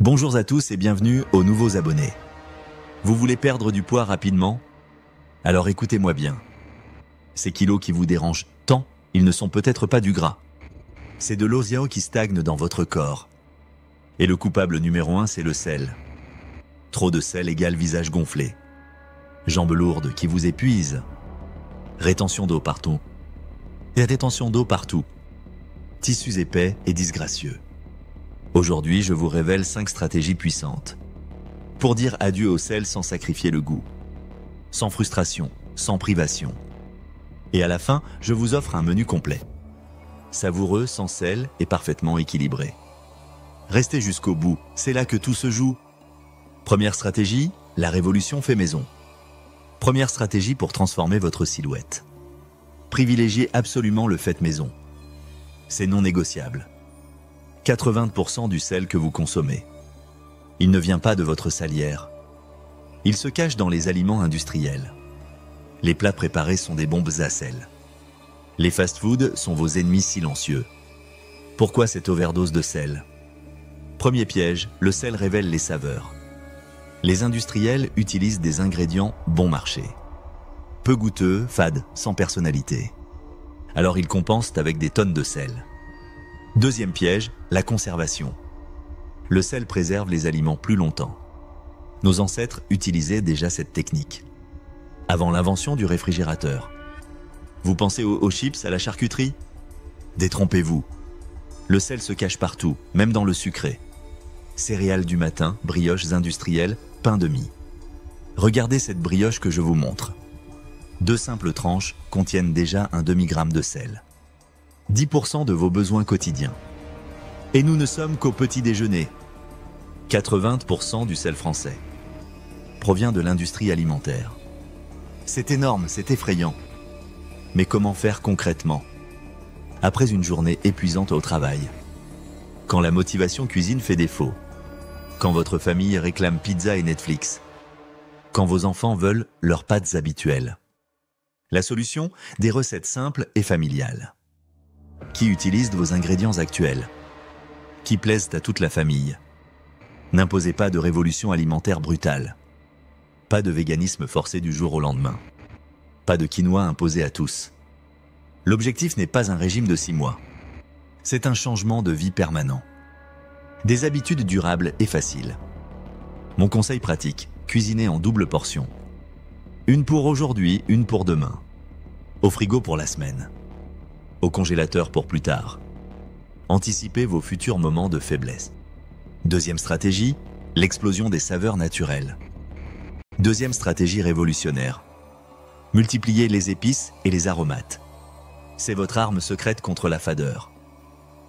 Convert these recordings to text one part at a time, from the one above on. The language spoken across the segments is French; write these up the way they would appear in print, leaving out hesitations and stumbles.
Bonjour à tous et bienvenue aux nouveaux abonnés. Vous voulez perdre du poids rapidement? Alors écoutez-moi bien. Ces kilos qui vous dérangent tant, ils ne sont peut-être pas du gras. C'est de l'osiao qui stagne dans votre corps. Et le coupable numéro 1, c'est le sel. Trop de sel égale visage gonflé. Jambes lourdes qui vous épuisent. Rétention d'eau partout. Et rétention d'eau partout. Tissus épais et disgracieux. Aujourd'hui, je vous révèle 5 stratégies puissantes. Pour dire adieu au sel sans sacrifier le goût. Sans frustration, sans privation. Et à la fin, je vous offre un menu complet. Savoureux, sans sel et parfaitement équilibré. Restez jusqu'au bout, c'est là que tout se joue. Première stratégie, la révolution fait maison. Première stratégie pour transformer votre silhouette. Privilégiez absolument le fait maison. C'est non négociable. 80% du sel que vous consommez. Il ne vient pas de votre salière. Il se cache dans les aliments industriels. Les plats préparés sont des bombes à sel. Les fast-foods sont vos ennemis silencieux. Pourquoi cette overdose de sel? Premier piège, le sel révèle les saveurs. Les industriels utilisent des ingrédients bon marché. Peu goûteux, fades, sans personnalité. Alors ils compensent avec des tonnes de sel. Deuxième piège, la conservation. Le sel préserve les aliments plus longtemps. Nos ancêtres utilisaient déjà cette technique. Avant l'invention du réfrigérateur. Vous pensez aux chips, à la charcuterie? Détrompez-vous. Le sel se cache partout, même dans le sucré. Céréales du matin, brioches industrielles, pain de mie. Regardez cette brioche que je vous montre. 2 simples tranches contiennent déjà un demi-gramme de sel. 10% de vos besoins quotidiens. Et nous ne sommes qu'au petit déjeuner. 80% du sel français provient de l'industrie alimentaire. C'est énorme, c'est effrayant. Mais comment faire concrètement? Après une journée épuisante au travail, quand la motivation cuisine fait défaut, quand votre famille réclame pizza et Netflix, quand vos enfants veulent leurs pâtes habituelles. La solution, des recettes simples et familiales. Qui utilisent vos ingrédients actuels, qui plaisent à toute la famille. N'imposez pas de révolution alimentaire brutale. Pas de véganisme forcé du jour au lendemain. Pas de quinoa imposé à tous. L'objectif n'est pas un régime de 6 mois. C'est un changement de vie permanent. Des habitudes durables et faciles. Mon conseil pratique, cuisiner en double portion. Une pour aujourd'hui, une pour demain. Au frigo pour la semaine. Au congélateur pour plus tard. Anticipez vos futurs moments de faiblesse. Deuxième stratégie, l'explosion des saveurs naturelles. Deuxième stratégie révolutionnaire. Multipliez les épices et les aromates. C'est votre arme secrète contre la fadeur.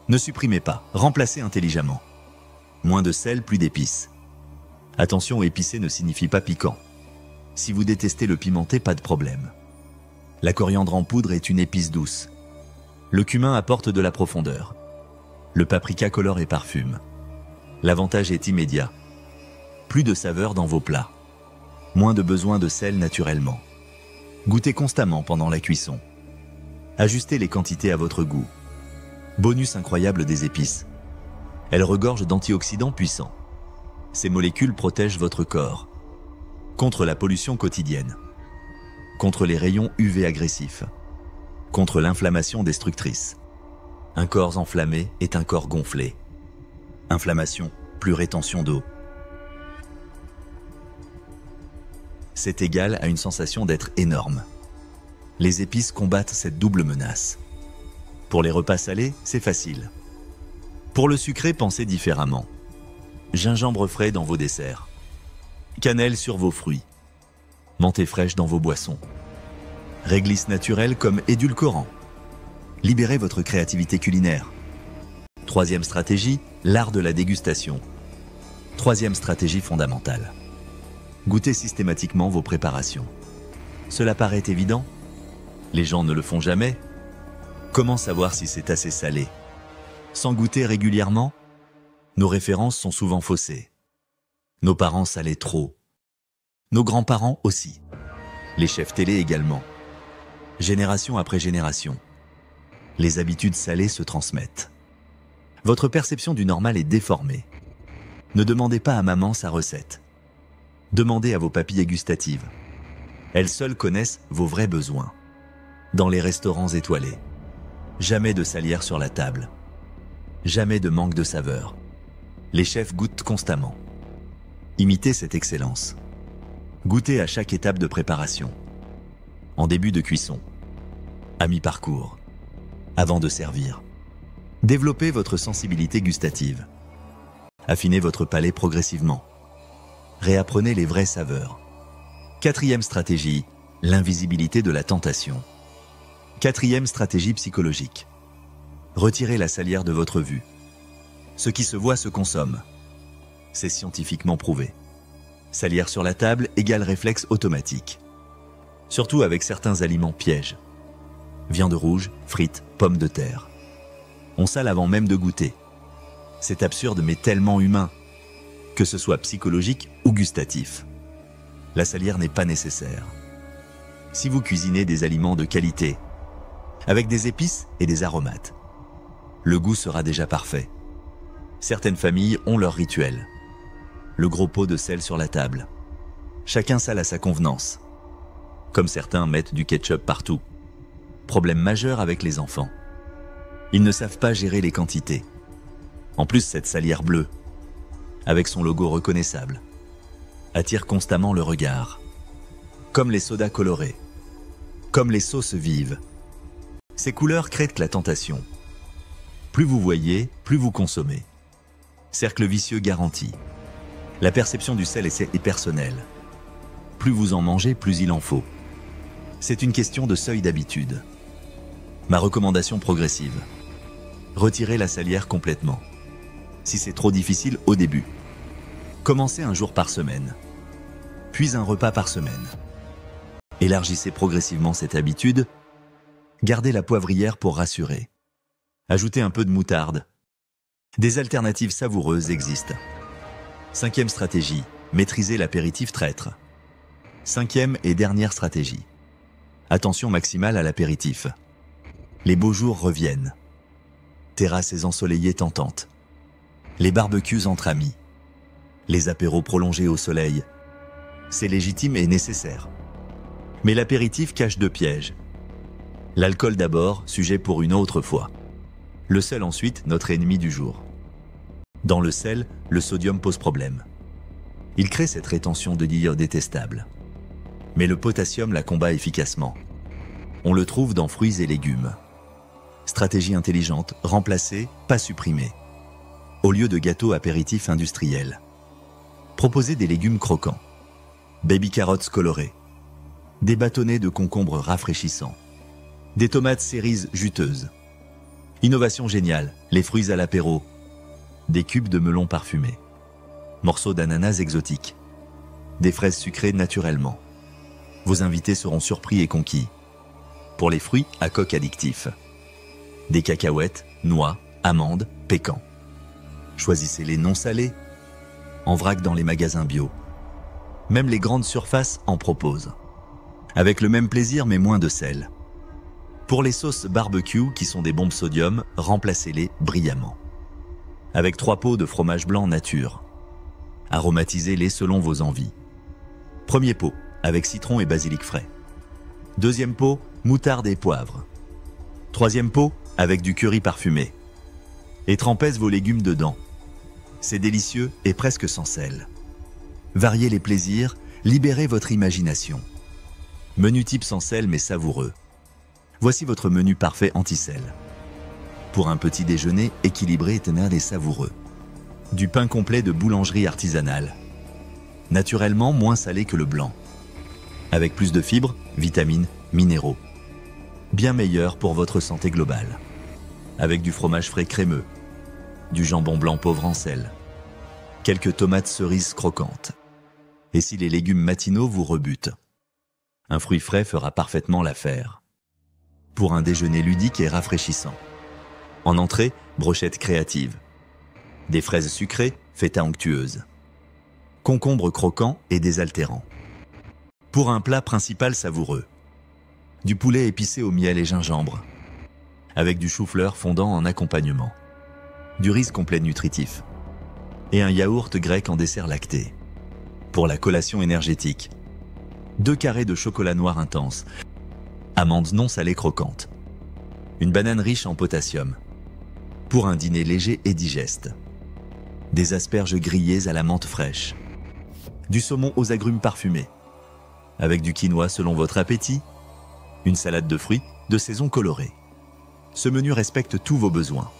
Ne supprimez pas, remplacez intelligemment. Moins de sel, plus d'épices. Attention, épicé ne signifie pas piquant. Si vous détestez le pimenté, pas de problème. La coriandre en poudre est une épice douce. Le cumin apporte de la profondeur. Le paprika colore et parfume. L'avantage est immédiat. Plus de saveur dans vos plats. Moins de besoin de sel naturellement. Goûtez constamment pendant la cuisson. Ajustez les quantités à votre goût. Bonus incroyable des épices. Elles regorgent d'antioxydants puissants. Ces molécules protègent votre corps. Contre la pollution quotidienne. Contre les rayons UV agressifs. Contre l'inflammation destructrice. Un corps enflammé est un corps gonflé. Inflammation, plus rétention d'eau. C'est égal à une sensation d'être énorme. Les épices combattent cette double menace. Pour les repas salés, c'est facile. Pour le sucré, pensez différemment. Gingembre frais dans vos desserts. Cannelle sur vos fruits. Menthe fraîche dans vos boissons. Réglisse naturelle comme édulcorant. Libérez votre créativité culinaire. Troisième stratégie, l'art de la dégustation. Troisième stratégie fondamentale. Goûtez systématiquement vos préparations. Cela paraît évident. Les gens ne le font jamais. Comment savoir si c'est assez salé? Sans goûter régulièrement, nos références sont souvent faussées. Nos parents salaient trop. Nos grands-parents aussi. Les chefs télé également. Génération après génération. Les habitudes salées se transmettent. Votre perception du normal est déformée. Ne demandez pas à maman sa recette. Demandez à vos papilles gustatives. Elles seules connaissent vos vrais besoins. Dans les restaurants étoilés, jamais de salière sur la table. Jamais de manque de saveur. Les chefs goûtent constamment. Imitez cette excellence. Goûtez à chaque étape de préparation. En début de cuisson. À mi-parcours. Avant de servir. Développez votre sensibilité gustative. Affinez votre palais progressivement. Réapprenez les vraies saveurs. 4e stratégie, l'invisibilité de la tentation. 4e stratégie psychologique. Retirez la salière de votre vue. Ce qui se voit se consomme. C'est scientifiquement prouvé. Salière sur la table égale réflexe automatique. Surtout avec certains aliments pièges. Viande rouge, frites, pommes de terre. On sale avant même de goûter. C'est absurde mais tellement humain, que ce soit psychologique ou gustatif. La salière n'est pas nécessaire. Si vous cuisinez des aliments de qualité, avec des épices et des aromates, le goût sera déjà parfait. Certaines familles ont leur rituel. Le gros pot de sel sur la table. Chacun sale à sa convenance. Comme certains mettent du ketchup partout. Problème majeur avec les enfants. Ils ne savent pas gérer les quantités. En plus, cette salière bleue, avec son logo reconnaissable, attire constamment le regard. Comme les sodas colorés. Comme les sauces vives. Ces couleurs créent la tentation. Plus vous voyez, plus vous consommez. Cercle vicieux garanti. La perception du sel est personnelle. Plus vous en mangez, plus il en faut. C'est une question de seuil d'habitude. Ma recommandation progressive. Retirez la salière complètement. Si c'est trop difficile au début. Commencez un jour par semaine. Puis un repas par semaine. Élargissez progressivement cette habitude. Gardez la poivrière pour rassurer. Ajoutez un peu de moutarde. Des alternatives savoureuses existent. 5e stratégie, maîtriser l'apéritif traître. 5e et dernière stratégie. Attention maximale à l'apéritif. Les beaux jours reviennent. Terrasses ensoleillées tentantes. Les barbecues entre amis. Les apéros prolongés au soleil. C'est légitime et nécessaire. Mais l'apéritif cache 2 pièges. L'alcool d'abord, sujet pour une autre fois. Le sel ensuite, notre ennemi du jour. Dans le sel, le sodium pose problème. Il crée cette rétention de délire détestable. Mais le potassium la combat efficacement. On le trouve dans fruits et légumes. Stratégie intelligente, remplacer, pas supprimer. Au lieu de gâteaux apéritifs industriels. Proposez des légumes croquants. Baby carottes colorées. Des bâtonnets de concombres rafraîchissants. Des tomates cerises juteuses. Innovation géniale, les fruits à l'apéro. Des cubes de melon parfumés. Morceaux d'ananas exotiques. Des fraises sucrées naturellement. Vos invités seront surpris et conquis. Pour les fruits à coque addictif. Des cacahuètes, noix, amandes, pécans. Choisissez les non salés. En vrac dans les magasins bio. Même les grandes surfaces en proposent. Avec le même plaisir mais moins de sel. Pour les sauces barbecue qui sont des bombes sodium, remplacez-les brillamment. Avec 3 pots de fromage blanc nature. Aromatisez-les selon vos envies. Premier pot, avec citron et basilic frais. Deuxième pot, moutarde et poivre. Troisième pot, avec du curry parfumé. Et trempez vos légumes dedans. C'est délicieux et presque sans sel. Variez les plaisirs, libérez votre imagination. Menu type sans sel mais savoureux. Voici votre menu parfait anti-sel. Pour un petit déjeuner équilibré, ténèbre et savoureux. Du pain complet de boulangerie artisanale. Naturellement moins salé que le blanc. Avec plus de fibres, vitamines, minéraux. Bien meilleur pour votre santé globale. Avec du fromage frais crémeux. Du jambon blanc pauvre en sel. Quelques tomates cerises croquantes. Et si les légumes matinaux vous rebutent, un fruit frais fera parfaitement l'affaire. Pour un déjeuner ludique et rafraîchissant. En entrée, brochette créative. Des fraises sucrées, feta onctueuse. Concombres croquants et désaltérants. Pour un plat principal savoureux. Du poulet épicé au miel et gingembre. Avec du chou-fleur fondant en accompagnement. Du riz complet nutritif. et un yaourt grec en dessert lacté. Pour la collation énergétique, 2 carrés de chocolat noir intense, amandes non salées croquantes, une banane riche en potassium. Pour un dîner léger et digeste, des asperges grillées à la menthe fraîche, du saumon aux agrumes parfumés, avec du quinoa selon votre appétit, une salade de fruits de saison colorée. Ce menu respecte tous vos besoins.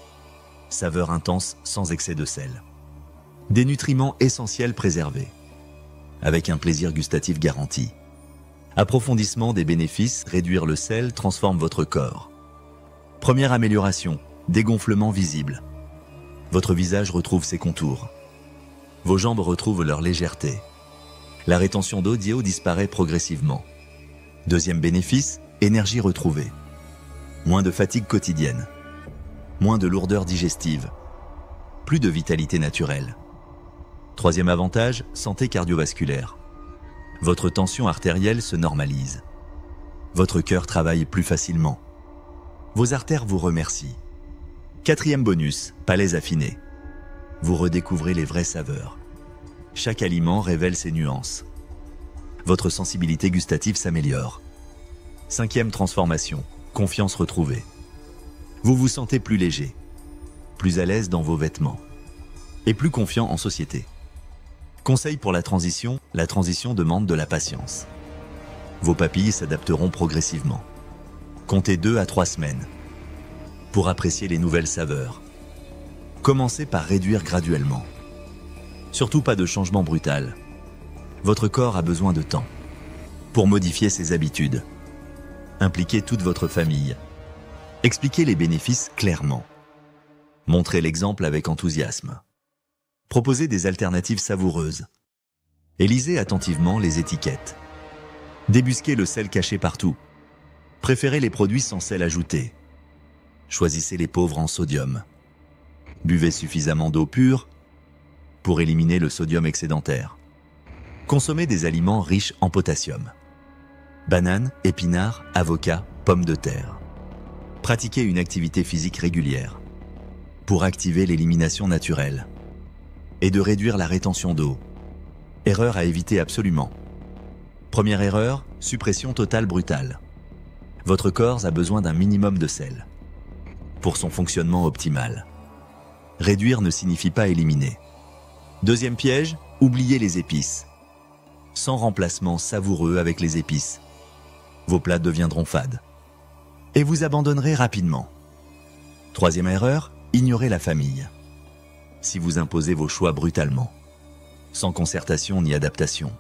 Saveur intense sans excès de sel. Des nutriments essentiels préservés, avec un plaisir gustatif garanti. Approfondissement des bénéfices, réduire le sel transforme votre corps. Première amélioration, dégonflement visible. Votre visage retrouve ses contours. Vos jambes retrouvent leur légèreté. La rétention d'eau disparaît progressivement. Deuxième bénéfice, énergie retrouvée. Moins de fatigue quotidienne. Moins de lourdeur digestive. Plus de vitalité naturelle. Troisième avantage, santé cardiovasculaire. Votre tension artérielle se normalise. Votre cœur travaille plus facilement. Vos artères vous remercient. Quatrième bonus, palais affiné. Vous redécouvrez les vraies saveurs. Chaque aliment révèle ses nuances. Votre sensibilité gustative s'améliore. Cinquième transformation, confiance retrouvée. Vous vous sentez plus léger, plus à l'aise dans vos vêtements et plus confiant en société. Conseil pour la transition demande de la patience. Vos papilles s'adapteront progressivement. Comptez 2 à 3 semaines pour apprécier les nouvelles saveurs. Commencez par réduire graduellement. Surtout pas de changement brutal. Votre corps a besoin de temps pour modifier ses habitudes. Impliquez toute votre famille. Expliquez les bénéfices clairement. Montrez l'exemple avec enthousiasme. Proposez des alternatives savoureuses. Et lisez attentivement les étiquettes. Débusquez le sel caché partout. Préférez les produits sans sel ajouté. Choisissez les pauvres en sodium. Buvez suffisamment d'eau pure pour éliminer le sodium excédentaire. Consommez des aliments riches en potassium. Bananes, épinards, avocats, pommes de terre. Pratiquez une activité physique régulière pour activer l'élimination naturelle et de réduire la rétention d'eau. Erreur à éviter absolument. Première erreur, suppression totale brutale. Votre corps a besoin d'un minimum de sel pour son fonctionnement optimal. Réduire ne signifie pas éliminer. Deuxième piège, oubliez les épices. Sans remplacement savoureux avec les épices, vos plats deviendront fades et vous abandonnerez rapidement. Troisième erreur, ignorez la famille. Si vous imposez vos choix brutalement, sans concertation ni adaptation,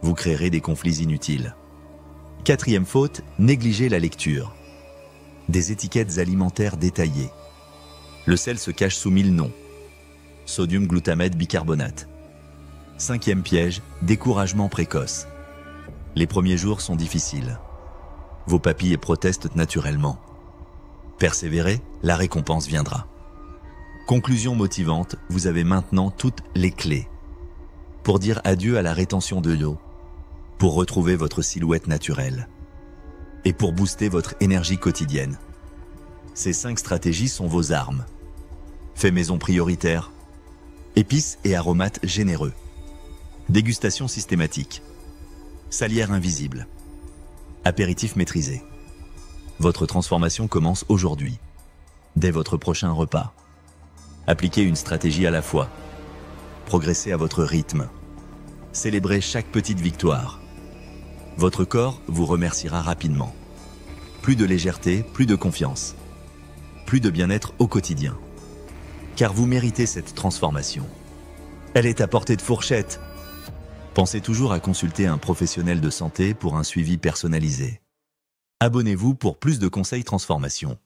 vous créerez des conflits inutiles. Quatrième faute, négligez la lecture. Des étiquettes alimentaires détaillées. Le sel se cache sous 1000 noms. Sodium glutamate bicarbonate. Cinquième piège, découragement précoce. Les premiers jours sont difficiles. Vos papilles protestent naturellement. Persévérez, la récompense viendra. Conclusion motivante, vous avez maintenant toutes les clés pour dire adieu à la rétention de l'eau, pour retrouver votre silhouette naturelle et pour booster votre énergie quotidienne. Ces 5 stratégies sont vos armes. Fait maison prioritaire, épices et aromates généreux, dégustation systématique, salière invisible, apéritif maîtrisé. Votre transformation commence aujourd'hui, dès votre prochain repas. Appliquez une stratégie à la fois. Progressez à votre rythme. Célébrez chaque petite victoire. Votre corps vous remerciera rapidement. Plus de légèreté, plus de confiance. Plus de bien-être au quotidien. Car vous méritez cette transformation. Elle est à portée de fourchette. Pensez toujours à consulter un professionnel de santé pour un suivi personnalisé. Abonnez-vous pour plus de conseils transformation.